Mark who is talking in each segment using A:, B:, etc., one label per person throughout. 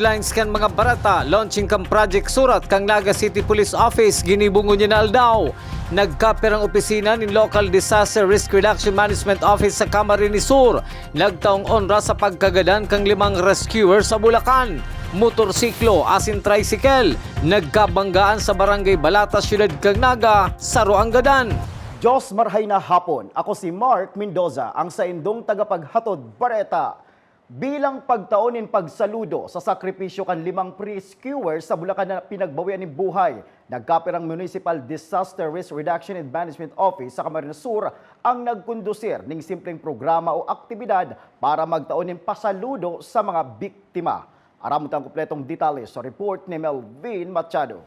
A: headlines kan mga barata, launching kang Project Surat kang Naga City Police Office, ginibungo niya na aldaw. Nagkaperang opisina ni Local Disaster Risk Reduction Management Office sa Camarines Sur. Nagtaong onra sa pagkagadan kang 5 rescuer sa Bulacan. Motorsiklo asin tricycle, nagkabanggaan sa Barangay Balata, Syudad kang Naga, Saro Angadan.
B: Diyos marhay na hapon. Ako si Mark Mendoza, ang saindong tagapaghatod bareta. Bilang pagtaonin pagsaludo sa sakripisyo kan 5 rescuers sa Bulacan na pinagbawian ng buhay, nagkapirang Municipal Disaster Risk Reduction and Management Office sa Camarines Sur ang nagkondusir ng simpleng programa o aktibidad para magtaon ng pasaludo sa mga biktima. Aramot ang kumpletong detalye sa report ni Melvin Machado.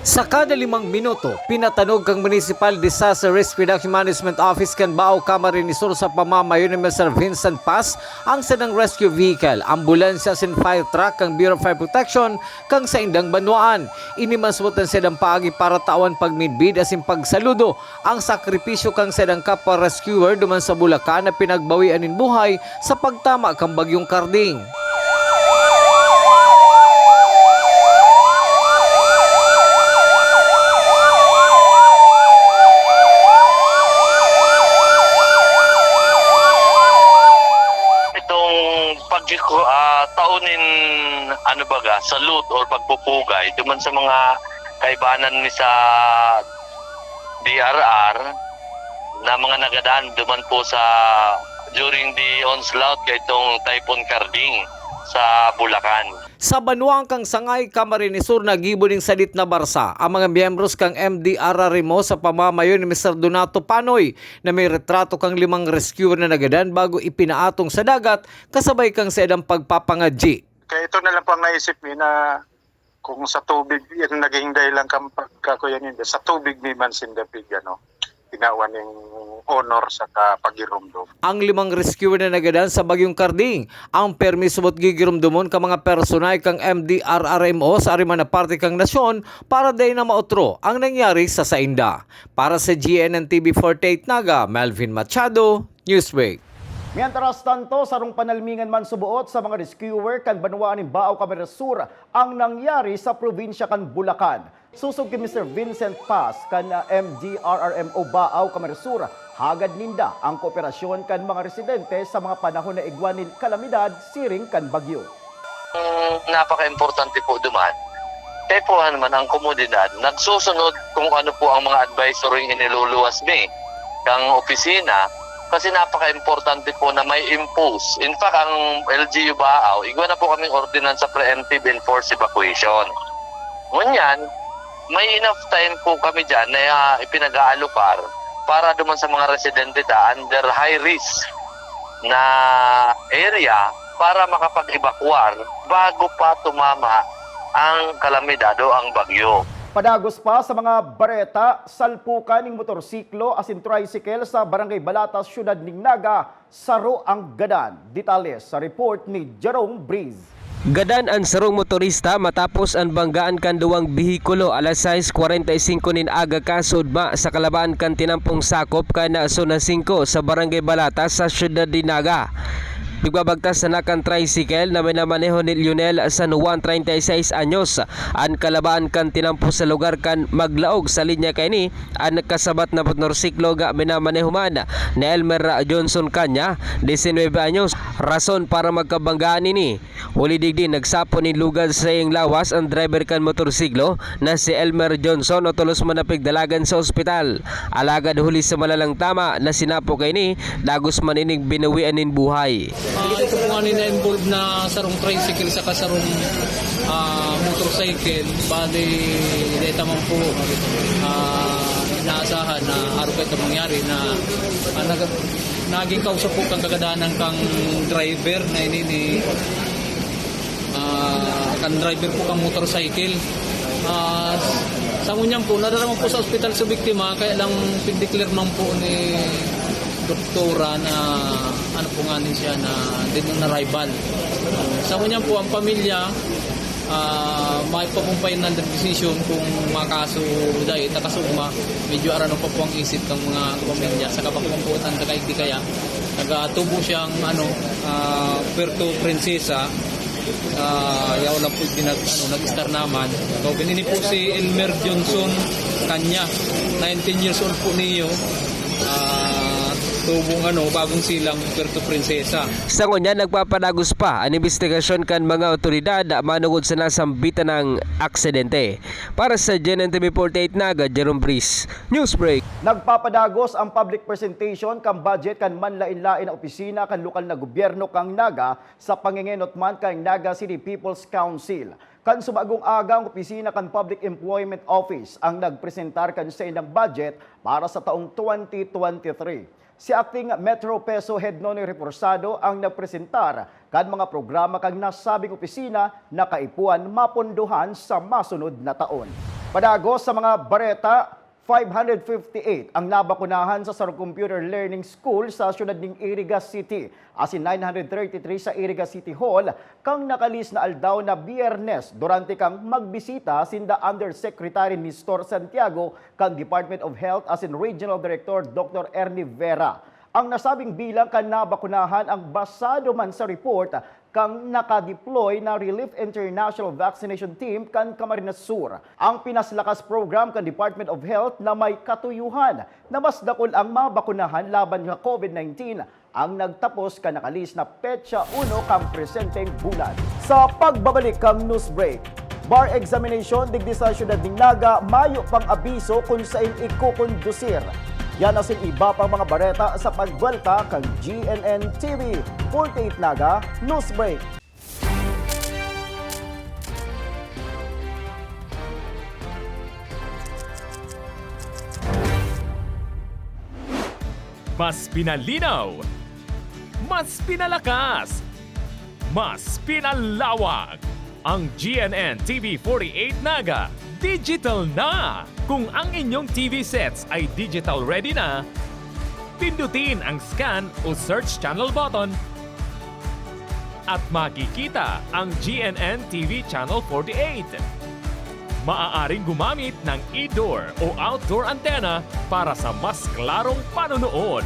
A: Sa kada 5 minuto, pinatanong kang Municipal Disaster Risk Reduction Management Office kan Bao Camarines Sur sa pamamayo ni Mr. Vincent Paz ang sanang rescue vehicle, ambulansya sin fire truck kang Bureau of Fire Protection kang sa Indang Banwaan. Inimasmutan sedang paagi para tawan pagmidbid asin pagsaludo ang sakripisyo kang sedang kapwa rescuer duman sa Bulacan na pinagbawian nin buhay sa pagtama kang bagyong Karding.
C: Taunin salute or pagpupugay duman sa mga kaibanan ni sa DRR na mga nagadaan duman po sa during the onslaught kay itong Typhoon Karding sa Bulacan.
A: Sa Banwang kang Sangay, Camarines Sur, nagibuning salit na barsa ang mga miyembros kang MDRRMO sa pamamayo ni Mr. Donato Panoy na may retrato kang 5 rescuer na nagadan bago ipinaatong sa dagat kasabay kang sa edang pagpapangadji.
D: Kaya ito na lang po ang naisip niya na kung sa tubig yung naging dahilan kang pagkakuyan hindi, sa tubig ni man sindapig ginawa ng honor sa pagirumdum.
A: Ang 5 rescuer na nagadan sa bagyong Karding ang permiso mo't gigirumdumon ka mga personay kang MDRRMO sa ariman na parte kang nasyon para day na mautro ang nangyari sa Sainda. Para sa GNN TV 48 Naga, Melvin Machado, Newsbreak.
B: Mientras tanto, sarong panalmingan man subuot sa mga rescuer kan Banwaan ng Bao Camarines Sur ang nangyari sa probinsya kan Bulacan. Susog kay Mr. Vincent Paz kan MDRRMO Bao Camarines Sur, hagad ninda ang kooperasyon kan mga residente sa mga panahon na igwanin kalamidad siring kan bagyo.
C: Napaka-importante po duman. Kaya po naman ang komunidad nagsusunod kung ano po ang mga advisory iniluluwas ni kang opisina. Kasi napaka-importante po na may impose. In fact, ang LGU Bao, igwa na po kaming ordinance sa preemptive and forced evacuation. Ngunyan, may enough time po kami dyan na ipinag-aalupar para duman sa mga residente under high risk na area para makapag-evacuar bago pa tumama ang kalamidad o ang bagyo.
B: Padagos pa sa mga bareta, salpukan ng motorsiklo asin tricycle sa Barangay Balata, Syudad ng Naga, Saro Angadan. Detalles sa report ni Jerome Breeze.
E: Gadan ang sarong motorista matapos ang banggaan kan 2 bihikulo alas 6:45 nin aga kasudma sa kalabaan kan tinampong sakop kan Zona 5 sa Barangay Balata sa Syudad ng Naga. Nagbabagtas na kan tricycle na minamaneho ni Lionel San Juan, 36 anyos. Ang kalabaan kan tinampo sa lugar kan maglaog sa linya kay ni ang kasabat na motorsiklo ga minamaneho man ni Elmer Johnson kanya, 19 anyos. Rason para magkabanggaan ini. Uli digdi nagsapo ni lugad sa iyang lawas ang driver kan motorsiklo na si Elmer Johnson o tulos manapig dalagan sa ospital. Alagad huli sa malalang tama na sinapo kay ni dagos maninig binawian nin buhay.
F: Ito po nga nina-involved na sarong tricycle sa kasarong motorcycle. Bali, dito man po inaasahan na araw ito mangyari na naging kausap po kang kagadanan kang driver na ini kan driver po kang motorcycle. Sa ngunyang po, nadaraman po sa ospital sa biktima, kaya lang pindeclare man po ni doktora na ano po nga din siya na dito na rival. Sa ngunyang po, ang pamilya may papumpay ng decision kung makaso dahil nakasugma medyo arano pa po ang isip ng mga pamilya sa kapakumputan kakaig di kaya nagatubo siyang Puerto Princesa yaw lang po nag-star naman. So, ganini po si Elmer Johnson kanya, 19 years old po niyo. Tubong bagong silang Puerto Princesa.
E: Sa ngunya nagpapadagos pa ang investigasyon kan mga otoridad manungod sa nasambitan ng aksidente. Para sa GNN TV 48 Naga, Jerome Brice, Newsbreak.
B: Nagpapadagos ang public presentation kang budget kan manlain-lain na opisina kan lokal na gobyerno kang Naga sa pangingenot man kang Naga City People's Council. Kan subagong aga ang opisina kan Public Employment Office ang nagpresentar kan sa inang budget para sa taong 2023. Si Acting Metro Peso Head Noni Reporsado ang nagpresentar kan mga programa kang nasabing opisina na kaipuan mapondohan sa masunod na taon. Padagos sa mga bareta, 558 ang nabakunahan sa Sarong Computer Learning School sa siyudad ng Iriga City. Asin 933 sa Iriga City Hall kang nakalis na aldaw na Biyernes durante kang magbisita sinda Undersecretary Nestor Santiago kang Department of Health asin Regional Director Dr. Ernie Vera. Ang nasabing bilang kan nabakunahan ang basado man sa report kang nakadeploy na Relief International Vaccination Team kan Camarines Sur. Ang pinaslakas program kan Department of Health na may katuyuhan na mas dakol ang mabakunahan laban sa COVID-19 ang nagtapos kan nakalis na petsa 1 kang presenteng bulan. Sa pagbabalik kang news break, bar examination digdi sa siyudad ng Naga, mayo pang abiso kung saan ikukondusir. Yan asin iba pang mga bareta sa pagwelta kang GNN TV 48 Naga News Break.
G: Mas pinalinaw, mas pinalakas, mas pinalawak. Ang GNN TV 48 Naga digital na! Kung ang inyong TV sets ay digital ready na, pindutin ang scan o search channel button at makikita ang GNN TV Channel 48. Maaaring gumamit ng indoor o outdoor antenna para sa mas klarong panonood.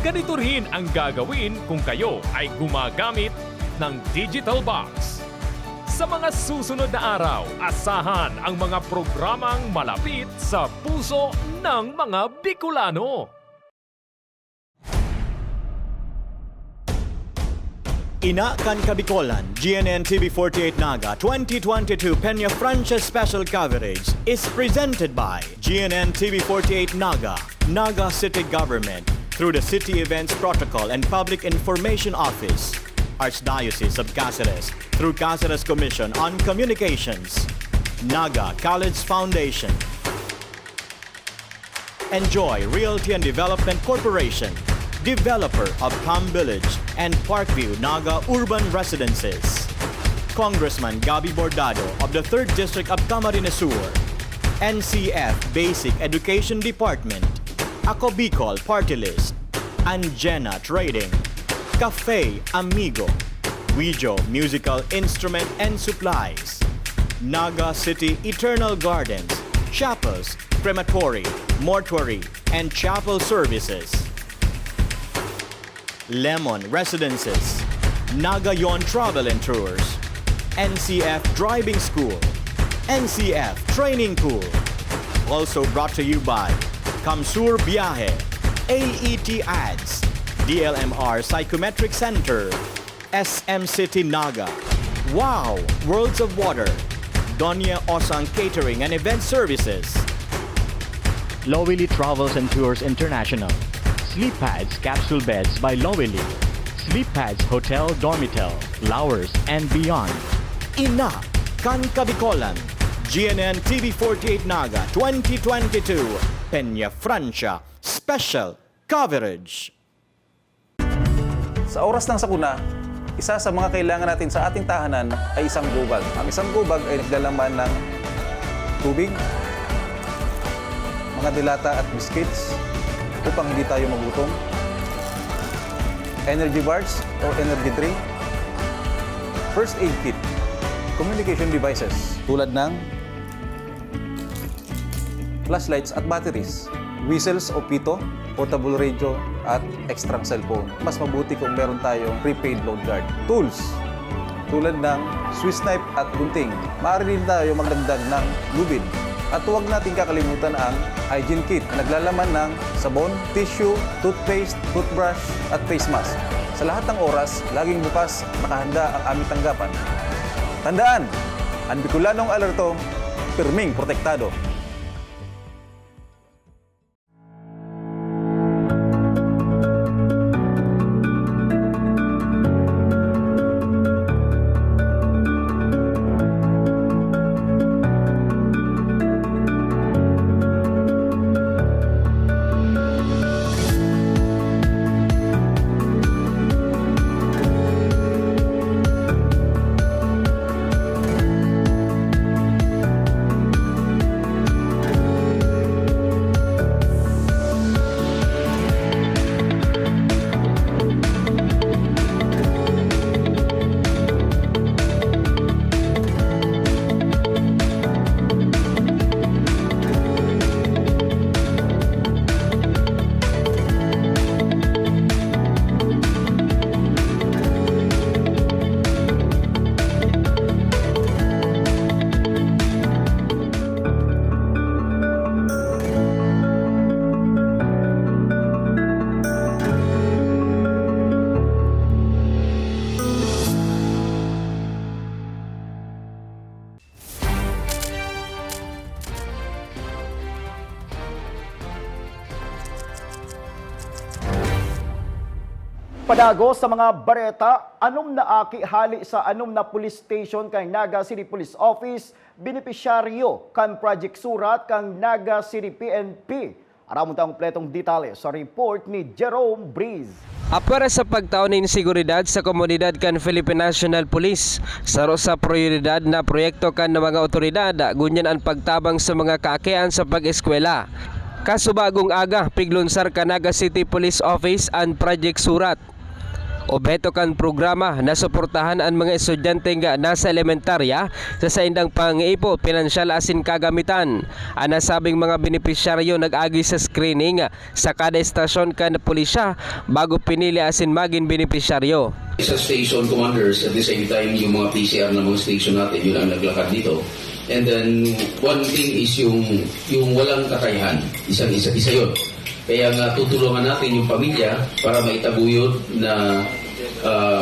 G: Ganito rin ang gagawin kung kayo ay gumagamit ng digital box. Sa mga susunod na araw, asahan ang mga programang malapit sa puso ng mga Bicolano.
H: Ina kan Kabikolan, GNN TV 48 Naga 2022 Peña Francia special coverage is presented by GNN TV 48 Naga, Naga City Government, through the City Events Protocol and Public Information Office, Archdiocese of Cáceres, through Cáceres Commission on Communications, Naga College Foundation, Enjoy Realty and Development Corporation, developer of Palm Village and Parkview Naga Urban Residences, Congressman Gabi Bordado of the 3rd District of Camarines Sur, NCF Basic Education Department, Ako Bicol Party List, Anjena Trading, Cafe Amigo, Wijo Musical Instrument and Supplies, Naga City Eternal Gardens, Chapels, Crematory, Mortuary, and Chapel Services, Lemon Residences, Naga Yon Travel and Tours, NCF Driving School, NCF Training Pool. Also brought to you by Kamsur Biyahe, AET Ads, DLMR Psychometric Center, SM City Naga, Wow Worlds of Water, Donya Osang Catering and Event Services,
I: Lowely Travels and Tours International, Sleep Pads Capsule Beds by Lowely, Sleep Pads Hotel Dormitel, Lowers and Beyond.
H: Ina kan Kabikolan, GNN TV 48 Naga 2022 Peña Francia special coverage.
J: Sa oras ng sakuna, isa sa mga kailangan natin sa ating tahanan ay isang gubag. Ang isang gubag ay naglalaman ng tubig, mga dilata at biscuits upang hindi tayo magutom, energy bars or energy drink, first aid kit, communication devices tulad ng flashlights at batteries, whistles o pito, portable radio, at extra cellphone. Mas mabuti kung meron tayong prepaid load guard. Tools, tulad ng Swiss knife at gunting. Maaari din tayo magdagdag ng lubid. At huwag natin kakalimutan ang hygiene kit na naglalaman ng sabon, tissue, toothpaste, toothbrush at face mask. Sa lahat ng oras, laging bukas, nakahanda ang aming tanggapan. Tandaan, ang Bicolanong alerto, pirming protektado.
B: Padago sa mga bareta, anom na aki hali sa anom na police station kang Naga City Police Office, benepisyaryo kan Project Surat kang Naga City PNP. Aramon tayong kompletong detalye sa report ni Jerome Breeze.
E: Para sa pagtaon ng seguridad sa komunidad kan Philippine National Police, saro sa prioridad na proyekto kan ng mga otoridad, gunyan ang pagtabang sa mga kaakian sa pag-eskwela. Kasubagong aga, piglunsar ka Naga City Police Office ang Project Surat. Objeto kan programa na suportahan ang mga estudyante nga nasa elementarya sa saindang pang-ipo, pinansyal asin kagamitan. Ang nasabing mga benepisyaryo nag-agi sa screening sa kada estasyon kan pulisya bago pinili asin maging benepisyaryo.
K: Sa station commanders at the same time yung mga PCR na mga station natin yun ang naglakad dito. And then one thing is yung walang kakayahan, isa yun. Kaya nga tutulungan natin yung pamilya para maitaguyod na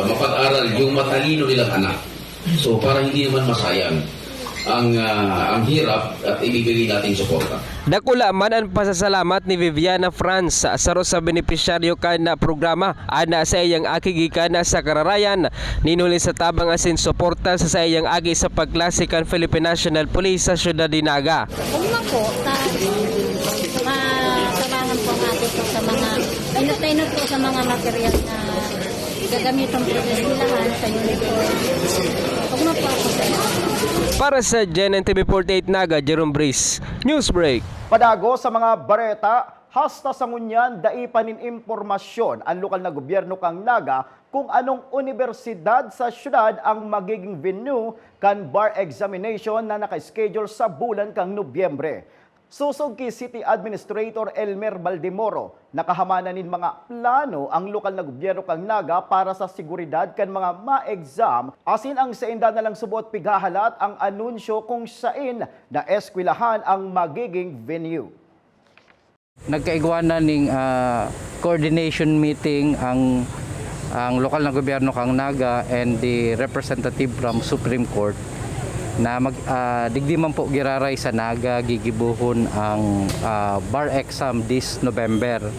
K: mapag-aral yung matalino nilang anak. So para hindi naman masayang ang hirap at ibibigay natin suporta.
E: Dakula man ang pasasalamat ni Viviana France sa saro sa benepisyaryo kan na programa ana sa iyang akigikan na sa kararayan ninuli sa tabang asin suporta sa iyang agi sa pagklase kan Philippine National Police sa siyudad ni Naga.
L: Una po, samahan po natin po sa mga inot po sa mga material na gagamitin po sa silahan sa uniform. Una po ako sa iyo.
E: Para sa GNN-TV 48 Naga, Jerome Breeze, Newsbreak.
B: Padago sa mga bareta, hasta sa ngunyan daipanin impormasyon ang lokal na gobyerno kang Naga kung anong universidad sa syudad ang magiging venue kan bar examination na naka-schedule sa bulan kang Nobyembre. Susog kay City Administrator Elmer Baldemoro, nakahamanan nin mga plano ang lokal na gobyerno kang Naga para sa seguridad kan mga ma-exam, asin ang sainda na lang subot pigahalat ang anunsyo kung sain na eskwelahan ang magiging venue.
M: Nagkaigwanan ning coordination meeting ang lokal na gobyerno kang Naga and the representative from Supreme Court na digdiman po giraray sa Naga gigibuhon ang bar exam this November.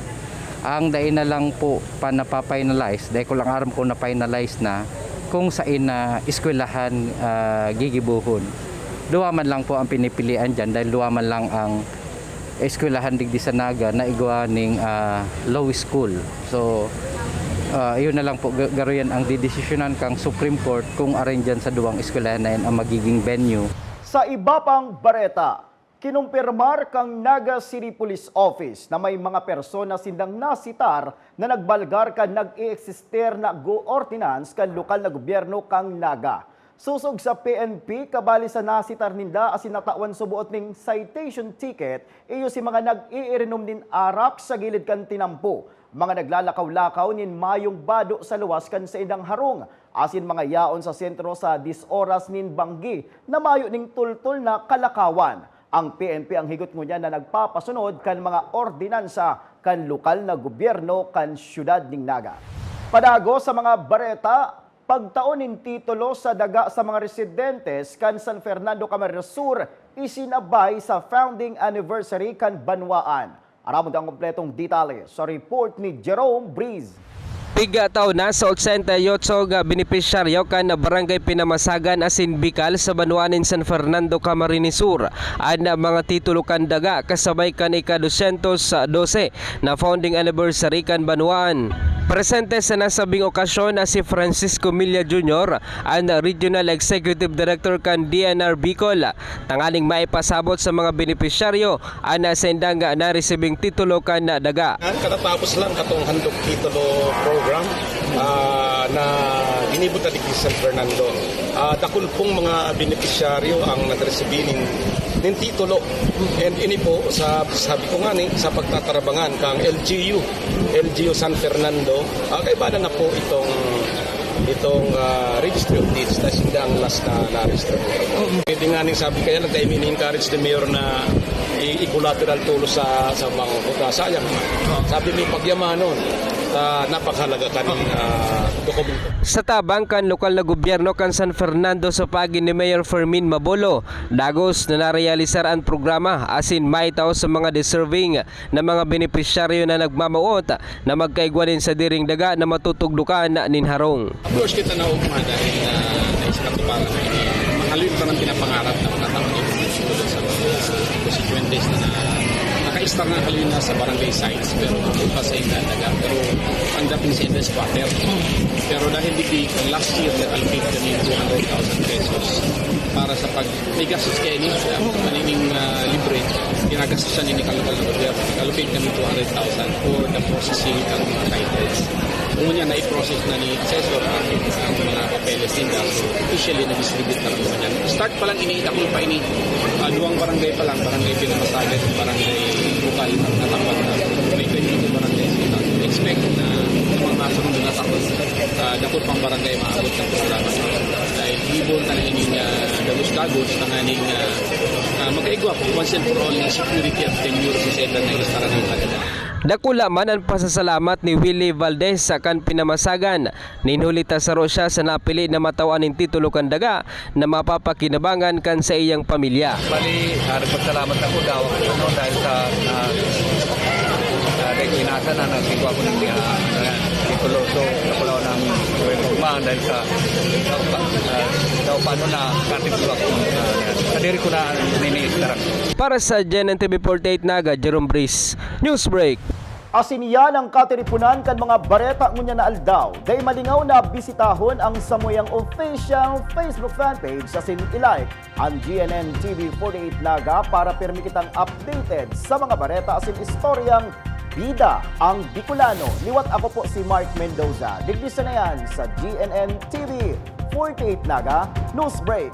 M: Ang dain na lang po pa napapinalize, dahil ko lang aram ko na-finalize na kung saan na eskwelahan gigibuhon. Duwa man lang po ang pinipilian dyan dahil duwa man lang ang eskwelahan digdi sa Naga na igwa ning law school. So yun na lang po, garuyan ang didesisyonan kang Supreme Court kung arin dyan sa duwang eskwelahan na yan ang magiging venue.
B: Sa iba pang bareta, kinumpirmar kang Naga City Police Office na may mga persona sindang nasitar na nagbalgar kan nag-i-eksister na go-ordinance kan lokal na gobyerno kang Naga. Susog sa PNP, kabali sa nasitar ninda asin natawan subuot ning citation ticket, iyo si mga nag-iirinom din arak sa gilid kan tinampo. Mga naglalakaw-lakaw nin mayong bado sa luwas kan sa idang harong. asin mga yaon sa sentro sa 10 oras nin Banggi na mayo ning tultul na Kalakawan. Ang PNP ang higot ngunya na nagpapasunod kan mga ordinansa kan lokal na gobyerno kan syudad ning Naga. Padago sa mga bareta, pagtaonin titulo sa daga sa mga residentes kan San Fernando Camarines Sur isinabay sa founding anniversary kan Banwaan. Aramod ang kompletong detalye sa report ni Jerome Breeze.
E: Piga taon na sa 88 nga benepisyaryo kan barangay Pinamasagan asin Bicol sa Banwanin San Fernando Camarines Sur ang mga titulo kan daga kasabay kan ika-212 na founding anniversary kan Banwaan. Presente sa nasabing okasyon na si Francisco Milla Jr., ang Regional Executive Director kan DNR Bicol, tangaling maipasabot sa mga benepisyaryo ang nasendang na resibing titulo kan daga.
N: Katatapos lang katong handog titulo program na ginibot na di San Fernando. Dakul pong mga benepisyaryo ang nagresibinin ng titulo. And ini po, sabi ko nga sa pagtatarabangan kang LGU San Fernando, kaiba na po itong registry of deeds na sindang last na register. Pwede nga sabi kaya nag-encourage ni Mayor na i-collateral tulos sa mga kuta. Sayang sabi ni pagyamanon, napakahalaga kaning dokumento.
E: Sa tabang kan lokal na gobyerno kan San Fernando sa pagi ni Mayor Fermin Mabolo, dagos na narealisar ang programa asin maitaw sa mga deserving na mga benepisyaryo na nagmamauot na magkaigwanin sa diring daga na matutugdukan nin harong.
N: Of course, kita na umma dahil naisip ko para mahalin pa ng pinapangarap na makatama yung susunod sa constituentes na naka-star na kalina sa barangay sites pero pa sa daga pero ang dating sa invest quarter. Pero dahil hindi last year nag-allocate kami 200,000 pesos para sa may gastos kayo ni manining libre, ginagastos siya ni kalokal na gobyerno. Nag-allocate kami 200,000 for the processing ng mga titles. Kung niya na-i-process na ni assessor ang mga papeles nila, so officially na-distribute na rin naman yan. Start pa lang iniidakul pa ini. Duwang barangay pa lang, barangay Pinamasagan, barangay lokal na tapat na may 22 barangay sila. Expect na mga masunod na takot. Dakot pang barangay maabot ng programa. Dahil ibon na ining dagos-dagos na ining magkaigwa po once and for all ng security at tenure sa senda na ilastaran ng kanila.
E: Dakula man ang pasasalamat ni Willie Valdez sa kan Pinamasagan. Ninhulita sa Rosya sa napili na matawan ng titulo kan daga na mapapakinabangan kan sa iyang pamilya.
J: Bali, nagpasalamat ako daw dahil sa kinasa na nagsigawa ko ng titulo. So, napalaw ng man dahil sa daw paano na katitulo ako. Kadiri ko na niniistaran.
E: Para sa GNN TV 48 Naga, Jerome Breeze, Newsbreak.
B: Asiniyan ang katiripunan kan mga bareta ngunya na aldaw. Day malingaw na bisitahon ang samuyang official Facebook fanpage sa ilike ang GNN TV 48 Naga para pirmi kitang updated sa mga bareta asin istoryang bida ang Bicolano. Liwat ako po si Mark Mendoza. Digdisa na yan sa GNN TV 48 Naga Newsbreak.